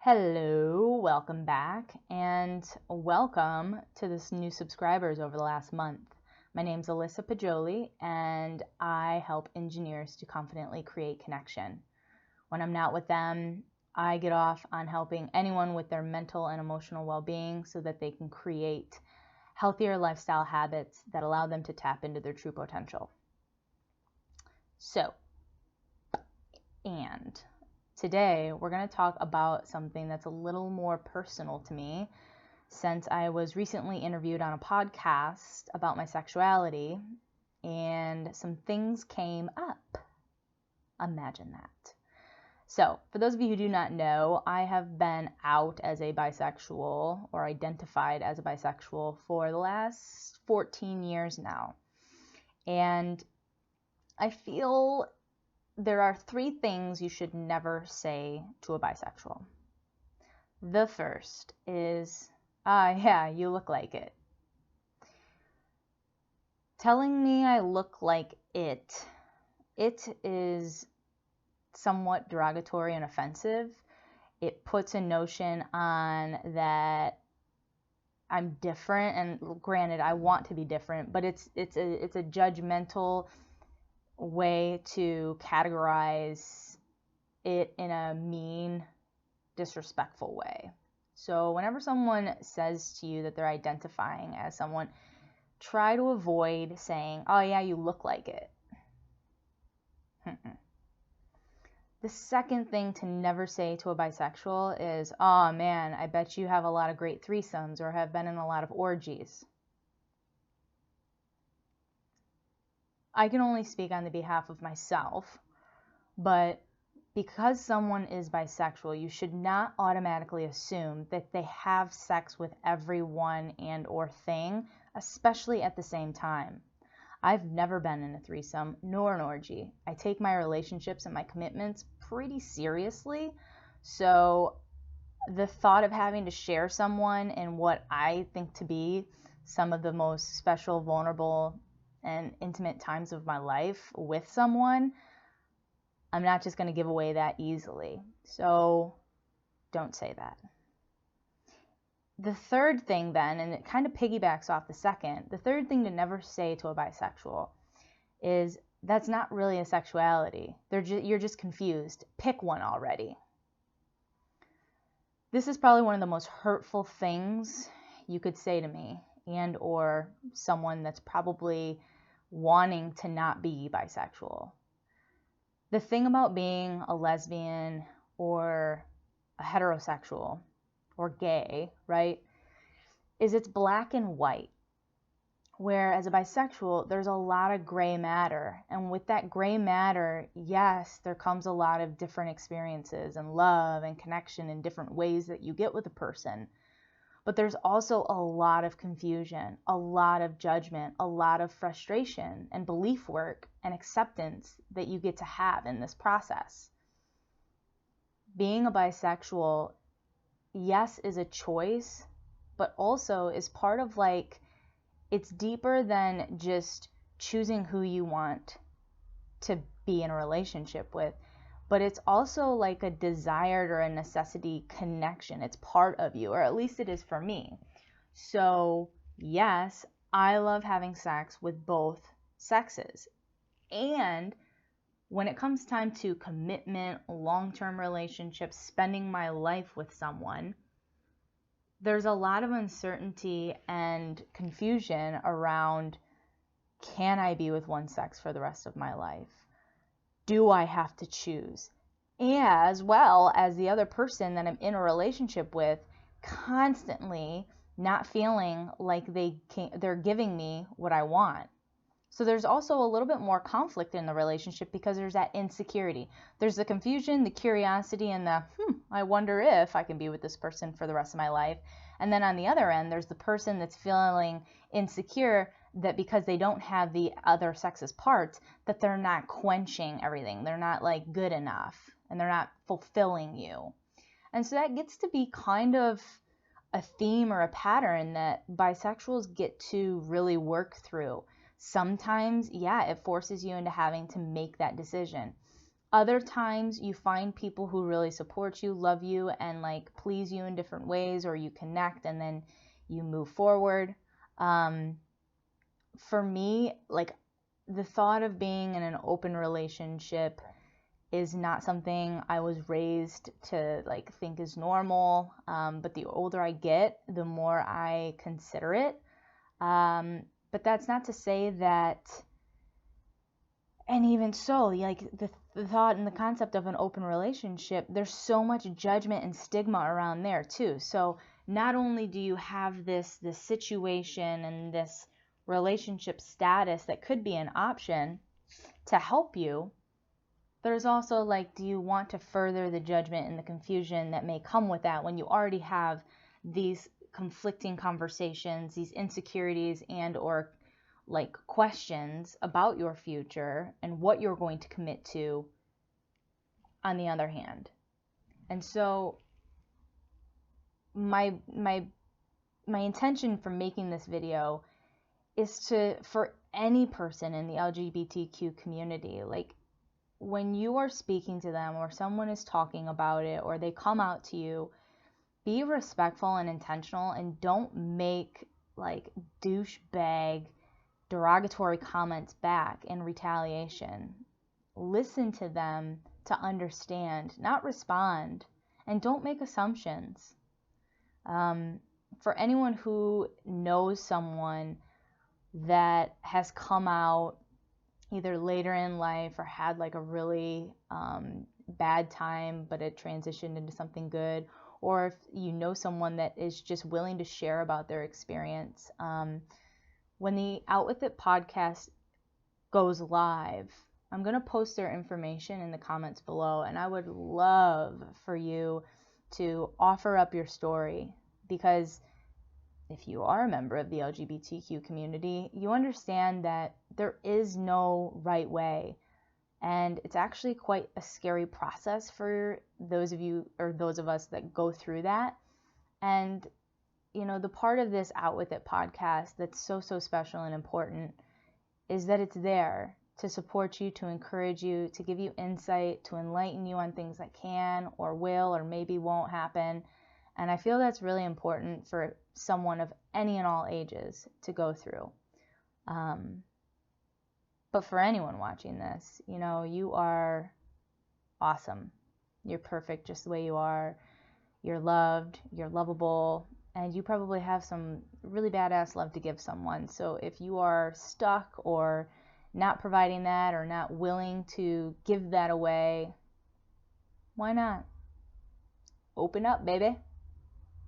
Hello, welcome back, and welcome to this new subscribers over the last month. My name's Alyssa Pajoli, and I help engineers to confidently create connection. When I'm not with them, I get off on helping anyone with their mental and emotional well-being so that they can create healthier lifestyle habits that allow them to tap into their true potential. Today we're going to talk about something that's a little more personal to me, since I was recently interviewed on a podcast about my sexuality and some things came up. Imagine that. So, for those of you who do not know, I have been out as a bisexual or identified as a bisexual for the last 14 years now. And I feel there are 3 things you should never say to a bisexual. The first is, yeah, you look like it. Telling me I look like it is somewhat derogatory and offensive. It puts a notion on that I'm different, and granted, I want to be different, but it's a judgmental way to categorize it in a mean, disrespectful way. So whenever someone says to you that they're identifying as someone, try to avoid saying, oh yeah, you look like it. The second thing to never say to a bisexual is, oh man, I bet you have a lot of great threesomes or have been in a lot of orgies. I can only speak on the behalf of myself, but because someone is bisexual, you should not automatically assume that they have sex with everyone and or thing, especially at the same time. I've never been in a threesome nor an orgy. I take my relationships and my commitments pretty seriously, so the thought of having to share someone in what I think to be some of the most special, vulnerable, and intimate times of my life with someone, I'm not just going to give away that easily. So don't say that. The third thing then, and it kind of piggybacks off the second, the third thing to never say to a bisexual is, that's not really a sexuality. You're just confused. Pick one already. This is probably one of the most hurtful things you could say to me and or someone that's probably wanting to not be bisexual. The thing about being a lesbian or a heterosexual or gay, right, is it's black and white. Whereas a bisexual, there's a lot of gray matter. And with that gray matter, yes, there comes a lot of different experiences and love and connection in different ways that you get with a person. But there's also a lot of confusion, a lot of judgment, a lot of frustration and belief work and acceptance that you get to have in this process. Being a bisexual, yes, is a choice, but also is part of it's deeper than just choosing who you want to be in a relationship with. But it's also like a desired or a necessity connection. It's part of you, or at least it is for me. So yes, I love having sex with both sexes. And when it comes time to commitment, long-term relationships, spending my life with someone, there's a lot of uncertainty and confusion around, can I be with one sex for the rest of my life? Do I have to choose? As well as the other person that I'm in a relationship with constantly not feeling like they're giving me what I want. So there's also a little bit more conflict in the relationship because there's that insecurity. There's the confusion, the curiosity, and the, I wonder if I can be with this person for the rest of my life. And then on the other end, there's the person that's feeling insecure that because they don't have the other sex's parts, that they're not quenching everything. They're not good enough, and they're not fulfilling you. And so that gets to be kind of a theme or a pattern that bisexuals get to really work through. Sometimes, yeah, it forces you into having to make that decision. Other times you find people who really support you, love you, and like please you in different ways, or you connect and then you move forward. For me, like the thought of being in an open relationship is not something I was raised to like think is normal. But the older I get, the more I consider it. But that's not to say that, and even so, like the thought and the concept of an open relationship, there's so much judgment and stigma around there too. So not only do you have this situation and this relationship status that could be an option to help you, there's also like, do you want to further the judgment and the confusion that may come with that when you already have these conflicting conversations, these insecurities and or like questions about your future and what you're going to commit to on the other hand. And so my intention for making this video is to, for any person in the LGBTQ community, like when you are speaking to them or someone is talking about it or they come out to you, be respectful and intentional and don't make like douchebag derogatory comments back in retaliation. Listen to them to understand, not respond, and don't make assumptions. For anyone who knows someone that has come out either later in life or had like a really bad time, but it transitioned into something good, or if you know someone that is just willing to share about their experience, when the Out With It podcast goes live, I'm going to post their information in the comments below, and I would love for you to offer up your story, because if you are a member of the LGBTQ community, you understand that there is no right way, and it's actually quite a scary process for those of you or those of us that go through that. And you know, the part of this Out With It podcast that's so special and important is that it's there to support you, to encourage you, to give you insight, to enlighten you on things that can or will or maybe won't happen. And I feel that's really important for someone of any and all ages to go through. But for anyone watching this, you know, you are awesome. You're perfect just the way you are. You're loved, you're lovable, and you probably have some really badass love to give someone. So if you are stuck or not providing that or not willing to give that away, why not? Open up, baby.